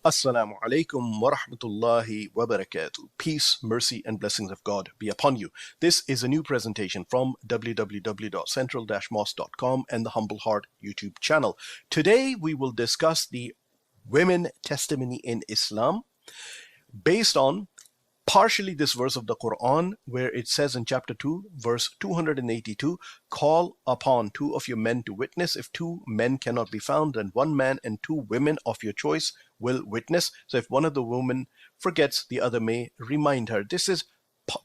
Assalamu alaikum wa rahmatullahi wa barakatuh. Peace, mercy, and blessings of God be upon you. This is a new presentation from www.central-mosque.com and the Humble Heart YouTube channel. Today we will discuss the women testimony in Islam based on partially this verse of the Quran, where it says in chapter 2, verse 282, call upon two of your men to witness. If two men cannot be found, then one man and two women of your choice will witness. So if one of the women forgets, the other may remind her. This is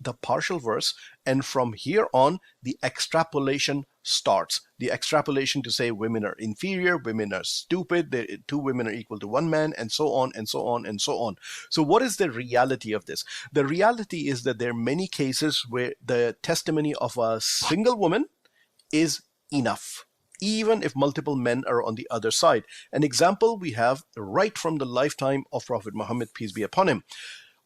the partial verse, and from here on the extrapolation starts. The extrapolation to say women are inferior, women are stupid, two women are equal to one man, and so on and so on and so on. So what is the reality of this? The reality is that there are many cases where the testimony of a single woman is enough, even if multiple men are on the other side. An example we have right from the lifetime of Prophet Muhammad, peace be upon him.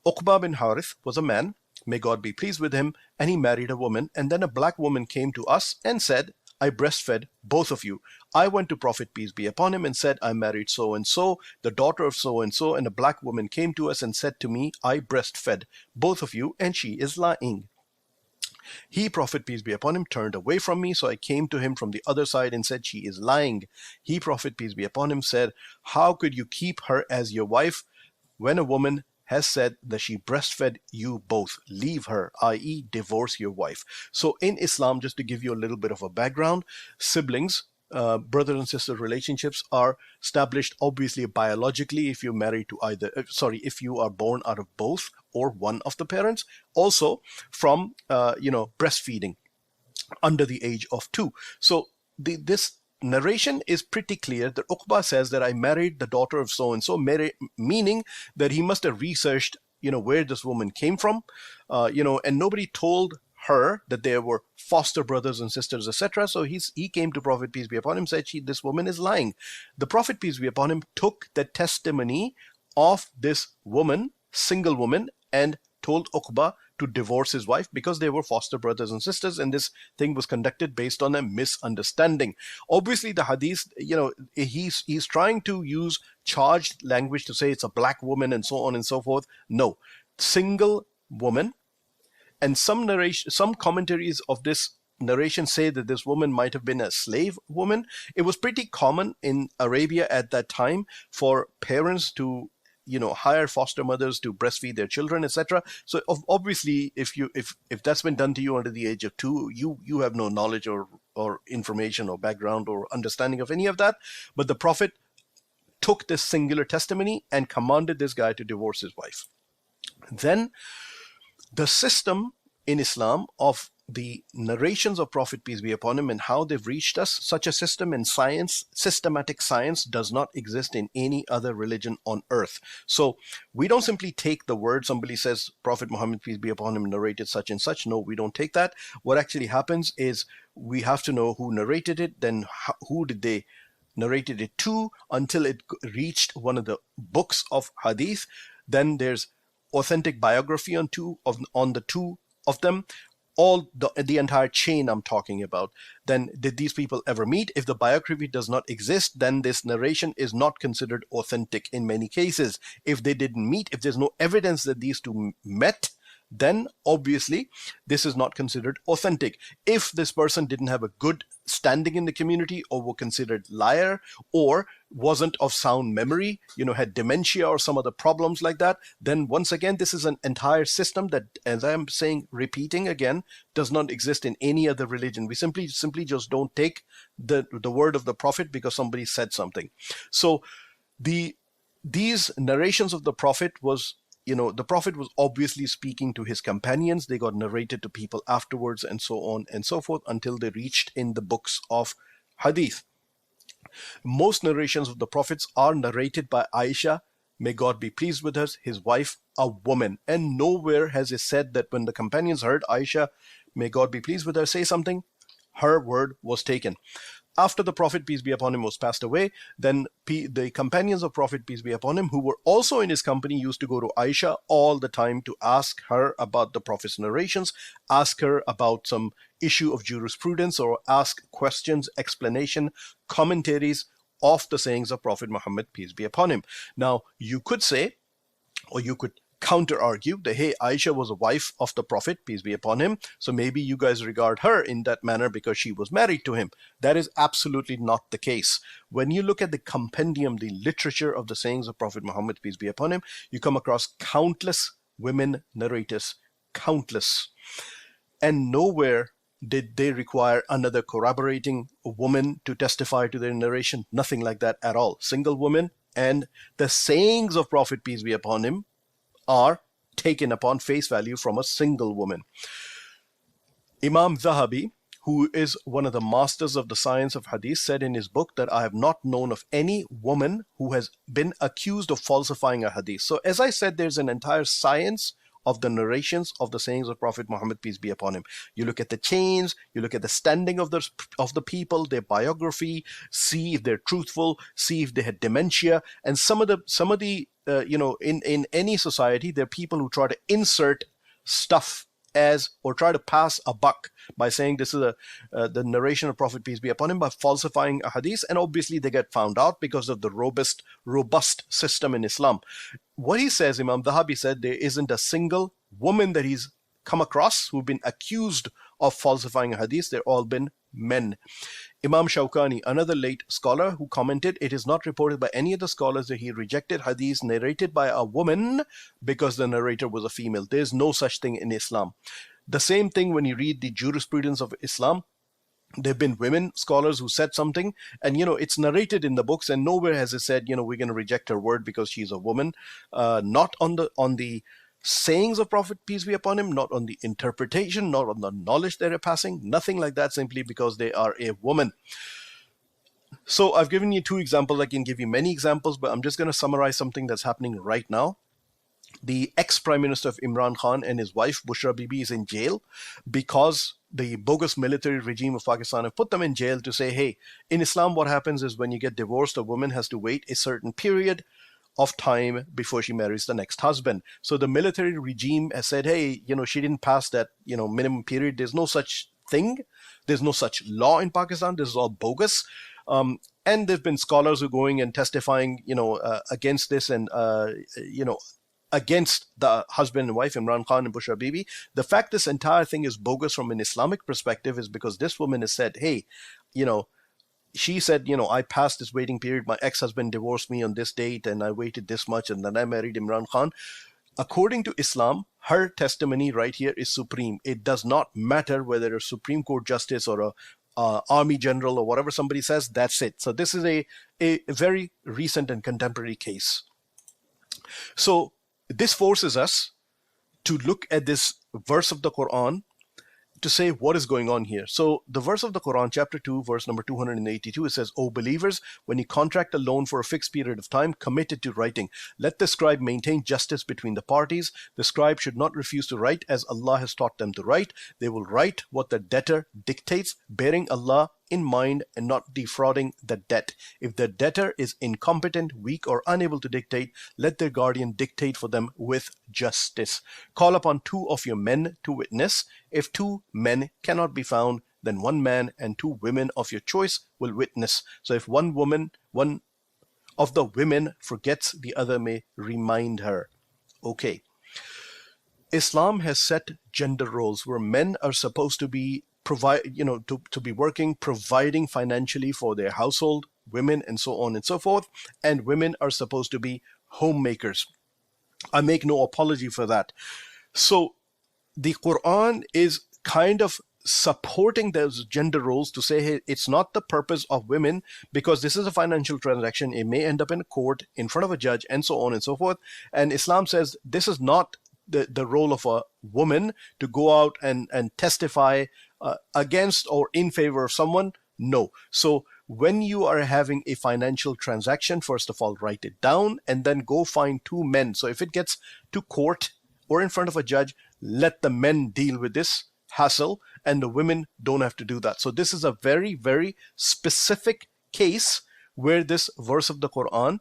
Uqba bin Harith was a man, may God be pleased with him, and he married a woman, and then a black woman came to us and said, I breastfed both of you. I went to Prophet, peace be upon him, and said, I married so and so, the daughter of so and so, and a black woman came to us and said to me, I breastfed both of you, and she is lying. He, Prophet, peace be upon him, turned away from me, so I came to him from the other side and said, she is lying. He, Prophet, peace be upon him, said, how could you keep her as your wife when a woman has said that she breastfed you both? Leave her, i.e. divorce your wife. So in Islam, just to give you a little bit of a background, siblings, brother and sister relationships are established obviously biologically if you're married to either, if you are born out of both or one of the parents. Also from, breastfeeding under the age of 2. So this narration is pretty clear that Uqba says that I married the daughter of so and so, meaning that he must have researched, where this woman came from, and nobody told her that there were foster brothers and sisters, etc. So he came to Prophet, peace be upon him, said, this woman is lying. The Prophet, peace be upon him, took the testimony of this woman, single woman, and told Uqba to divorce his wife because they were foster brothers and sisters, and this thing was conducted based on a misunderstanding. Obviously the hadith, he's trying to use charged language to say it's a black woman and so on and so forth. No, single woman. And some commentaries of this narration say that this woman might have been a slave woman. It was pretty common in Arabia at that time for parents to hire foster mothers to breastfeed their children, etc. So obviously if that's been done to you under the age of 2, you have no knowledge or information or background or understanding of any of that. But the Prophet took this singular testimony and commanded this guy to divorce his wife. Then the system in Islam of the narrations of Prophet, peace be upon him, and how they've reached us, such a system in science, systematic science, does not exist in any other religion on earth. So we don't simply take the word, somebody says Prophet Muhammad, peace be upon him, narrated such and such. No, we don't take that. What actually happens is we have to know who narrated it, then who did they narrated it to, until it reached one of the books of hadith. Then there's authentic biography on the two of them, all the entire chain I'm talking about. Then did these people ever meet? If the biography does not exist, then this narration is not considered authentic in many cases. If they didn't meet, if there's no evidence that these two met, then obviously this is not considered authentic. If this person didn't have a good standing in the community, or were considered liar, or wasn't of sound memory, had dementia or some other problems like that, then once again this is an entire system that, as I'm saying, repeating again, does not exist in any other religion. We simply just don't take the word of the Prophet because somebody said something. So these narrations of the Prophet was, the Prophet was obviously speaking to his companions. They got narrated to people afterwards, and so on and so forth, until they reached in the books of hadith. Most narrations of the prophets are narrated by Aisha, may God be pleased with her, his wife, a woman. And nowhere has it said that when the companions heard Aisha, may God be pleased with her, say something, her word was taken. After the Prophet, peace be upon him, was passed away, then the companions of Prophet, peace be upon him, who were also in his company, used to go to Aisha all the time to ask her about the Prophet's narrations, ask her about some issue of jurisprudence, or ask questions, explanation, commentaries of the sayings of Prophet Muhammad, peace be upon him. Now, you could say, or you could counter argue that, hey, Aisha was a wife of the Prophet, peace be upon him, so maybe you guys regard her in that manner because she was married to him. That is absolutely not the case. When you look at the compendium, the literature of the sayings of Prophet Muhammad, peace be upon him, you come across countless women narrators, countless. And nowhere did they require another corroborating woman to testify to their narration. Nothing like that at all. Single woman, and the sayings of Prophet, peace be upon him, are taken upon face value from a single woman. Imam Zahabi, who is one of the masters of the science of hadith, said in his book that I have not known of any woman who has been accused of falsifying a hadith. So as I said, there's an entire science of the narrations of the sayings of Prophet Muhammad, peace be upon him. You look at the chains, you look at the standing of the people, their biography, see if they're truthful, see if they had dementia. And some of the in any society, there are people who try to insert stuff as, or try to pass a buck by saying this is the narration of Prophet, peace be upon him, by falsifying a hadith, and obviously they get found out because of the robust system in Islam. What he says, Imam Dhahabi said, there isn't a single woman that he's come across who've been accused of falsifying a hadith. They've all been men. Imam Shawkani, another late scholar, who commented, it is not reported by any of the scholars that he rejected hadiths narrated by a woman because the narrator was a female. There is no such thing in Islam. The same thing when you read the jurisprudence of Islam. There have been women scholars who said something, and it's narrated in the books, and nowhere has it said, we're going to reject her word because she's a woman. Not on the sayings of Prophet, peace be upon him, not on the interpretation, not on the knowledge they're passing, nothing like that, simply because they are a woman. So I've given you 2 examples. I can give you many examples, but I'm just going to summarize something that's happening right now. The ex-Prime Minister of Imran Khan and his wife, Bushra Bibi, is in jail because the bogus military regime of Pakistan have put them in jail to say, hey, in Islam, what happens is when you get divorced, a woman has to wait a certain period of time before she marries the next husband. So the military regime has said, hey, she didn't pass that, minimum period. There's no such thing. There's no such law in Pakistan. This is all bogus. And there've been scholars who are going and testifying, against this and, against the husband and wife, Imran Khan and Bushra Bibi. The fact this entire thing is bogus from an Islamic perspective is because this woman has said, hey, she said, I passed this waiting period. My ex-husband divorced me on this date and I waited this much and then I married Imran Khan. According to Islam, her testimony right here is supreme. It does not matter whether a Supreme Court justice or a army general or whatever somebody says, that's it. So this is a very recent and contemporary case. So this forces us to look at this verse of the Quran to say what is going on here. So the verse of the Quran, chapter 2, verse number 282, it says, O believers, when you contract a loan for a fixed period of time, commit it to writing. Let the scribe maintain justice between the parties. The scribe should not refuse to write as Allah has taught them to write. They will write what the debtor dictates, bearing Allah in mind and not defrauding the debt. If the debtor is incompetent, weak, or unable to dictate, let their guardian dictate for them with justice. Call upon 2 of your men to witness. If 2 men cannot be found, then 1 man and 2 women of your choice will witness. So if one of the women forgets, the other may remind her. Okay. Islam has set gender roles where men are supposed to be to be working, providing financially for their household, women, and so on and so forth, and women are supposed to be homemakers. I make no apology for that. So the Quran is kind of supporting those gender roles to say, hey, it's not the purpose of women because this is a financial transaction. It may end up in a court, in front of a judge, and so on and so forth. And Islam says this is not the role of a woman to go out and testify against or in favor of someone. No. So when you are having a financial transaction, first of all, write it down and then go find 2 men. So if it gets to court or in front of a judge, let the men deal with this hassle and the women don't have to do that. So this is a very, very specific case where this verse of the Quran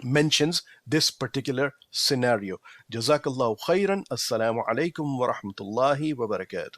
mentions this particular scenario. Jazakallahu khairan. Assalamu alaikum wa rahmatullahi wa barakatuh.